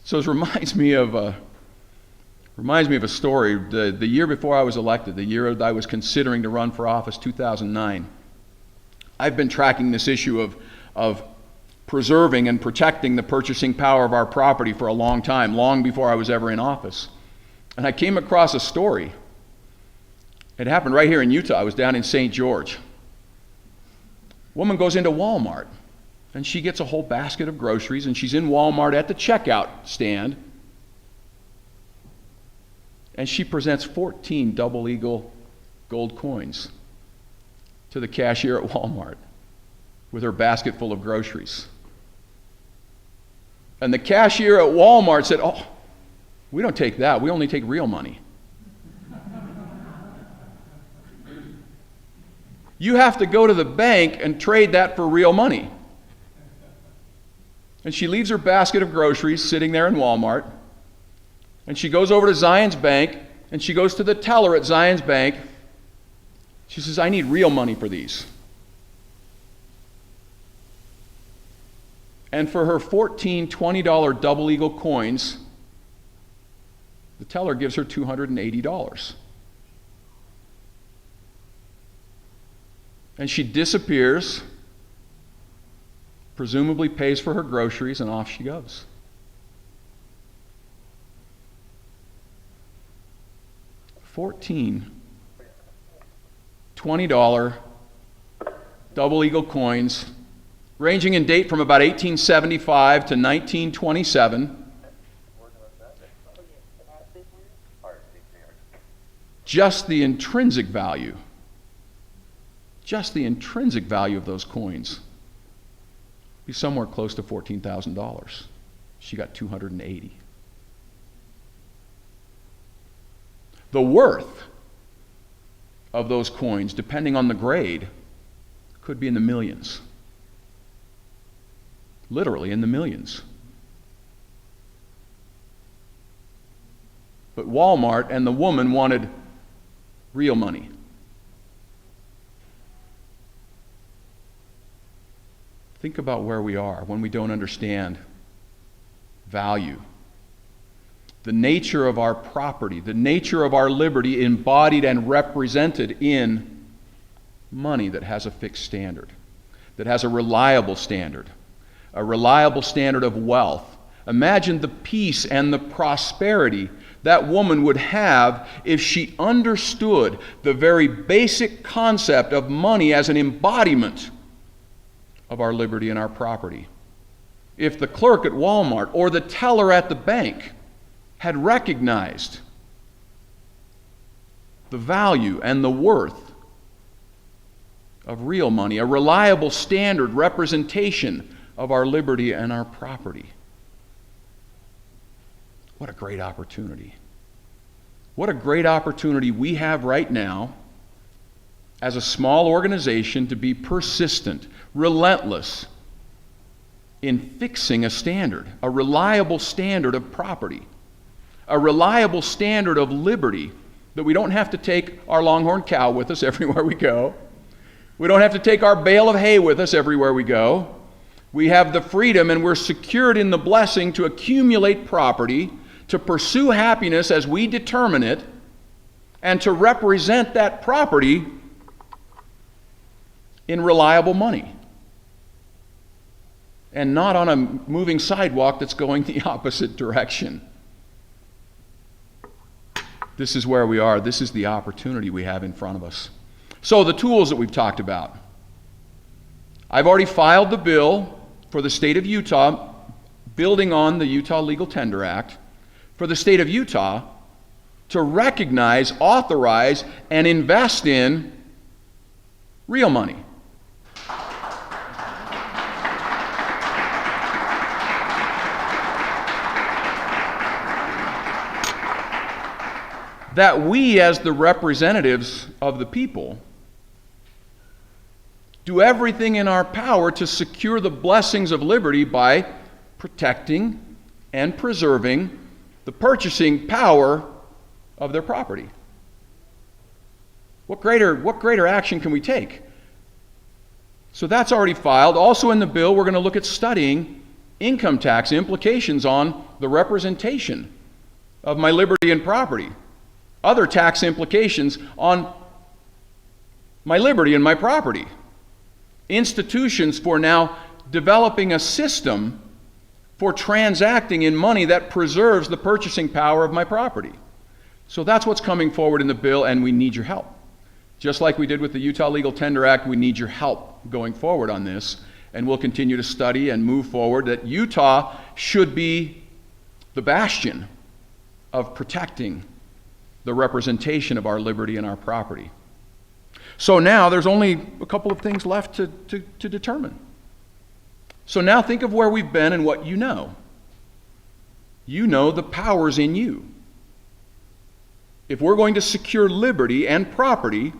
So it reminds me of a story. The year before I was elected, the year that I was considering to run for office, 2009, I've been tracking this issue of preserving and protecting the purchasing power of our property for a long time, long before I was ever in office. And I came across a story. It happened right here in Utah. I was down in St. George. Woman goes into Walmart, and she gets a whole basket of groceries, and she's in Walmart at the checkout stand, and she presents 14 double eagle gold coins to the cashier at Walmart with her basket full of groceries. And the cashier at Walmart said, "Oh, we don't take that. We only take real money. You have to go to the bank and trade that for real money." And she leaves her basket of groceries sitting there in Walmart, and she goes over to Zion's Bank, and she goes to the teller at Zion's Bank. She says, "I need real money for these." And for her 14 $20 double eagle coins, the teller gives her $280. And she disappears, presumably pays for her groceries, and off she goes. $14 $20 double eagle coins, ranging in date from about 1875 to 1927. Just the intrinsic value of those coins be somewhere close to $14,000. She got $280. The worth of those coins, depending on the grade, could be in the millions. Literally in the millions. But Walmart and the woman wanted real money. Think about where we are when we don't understand value. The nature of our property, the nature of our liberty embodied and represented in money that has a fixed standard, that has a reliable standard of wealth. Imagine the peace and the prosperity that woman would have if she understood the very basic concept of money as an embodiment of our liberty and our property. If the clerk at Walmart or the teller at the bank had recognized the value and the worth of real money, a reliable standard representation of our liberty and our property. What a great opportunity. What a great opportunity we have right now as a small organization to be persistent, relentless in fixing a standard, a reliable standard of property, a reliable standard of liberty, that we don't have to take our longhorn cow with us everywhere we go. We don't have to take our bale of hay with us everywhere we go. We have the freedom and we're secured in the blessing to accumulate property, to pursue happiness as we determine it, and to represent that property in reliable money. And not on a moving sidewalk that's going the opposite direction. This is where we are. This is the opportunity we have in front of us. So the tools that we've talked about. I've already filed the bill for the state of Utah, building on the Utah Legal Tender Act, for the state of Utah to recognize, authorize, and invest in real money. That we, as the representatives of the people, do everything in our power to secure the blessings of liberty by protecting and preserving the purchasing power of their property. What greater action can we take? So that's already filed. Also in the bill, we're going to look at studying income tax implications on the representation of my liberty and property, other tax implications on my liberty and my property, institutions for now developing a system for transacting in money that preserves the purchasing power of my property. So that's what's coming forward in the bill, and we need your help. Just like we did with the Utah Legal Tender Act, we need your help going forward on this, and we'll continue to study and move forward that Utah should be the bastion of protecting the representation of our liberty and our property. So now there's only a couple of things left to determine. So now think of where we've been and what you know. You know the power's in you. If we're going to secure liberty and property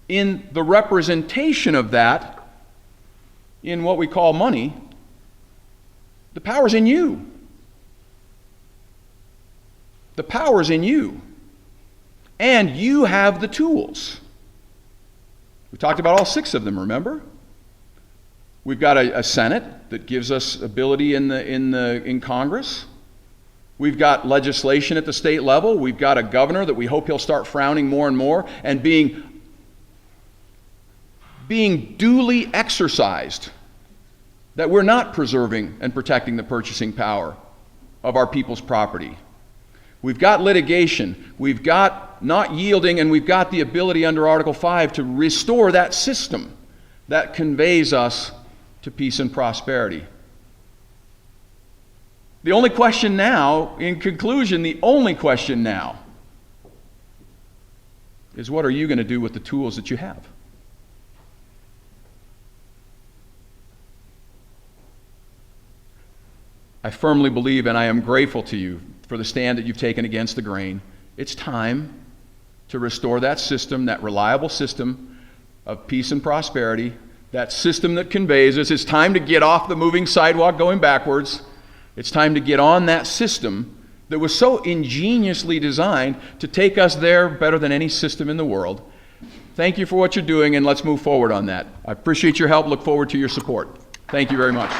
in the representation of that in what we call money, the power's in you. The power's in you. And you have the tools. We talked about all 6 of them, remember? We've got a Senate that gives us ability in Congress. We've got legislation at the state level. We've got a governor that we hope he'll start frowning more and more and being duly exercised, that we're not preserving and protecting the purchasing power of our people's property. We've got litigation. We've got not yielding, and we've got the ability under Article 5 to restore that system that conveys us to peace and prosperity. The only question now, in conclusion, the only question now is, what are you going to do with the tools that you have? I firmly believe, and I am grateful to you for the stand that you've taken against the grain. It's time to restore that system, that reliable system of peace and prosperity, that system that conveys us. It's time to get off the moving sidewalk going backwards. It's time to get on that system that was so ingeniously designed to take us there better than any system in the world. Thank you for what you're doing, and let's move forward on that. I appreciate your help. Look forward to your support. Thank you very much.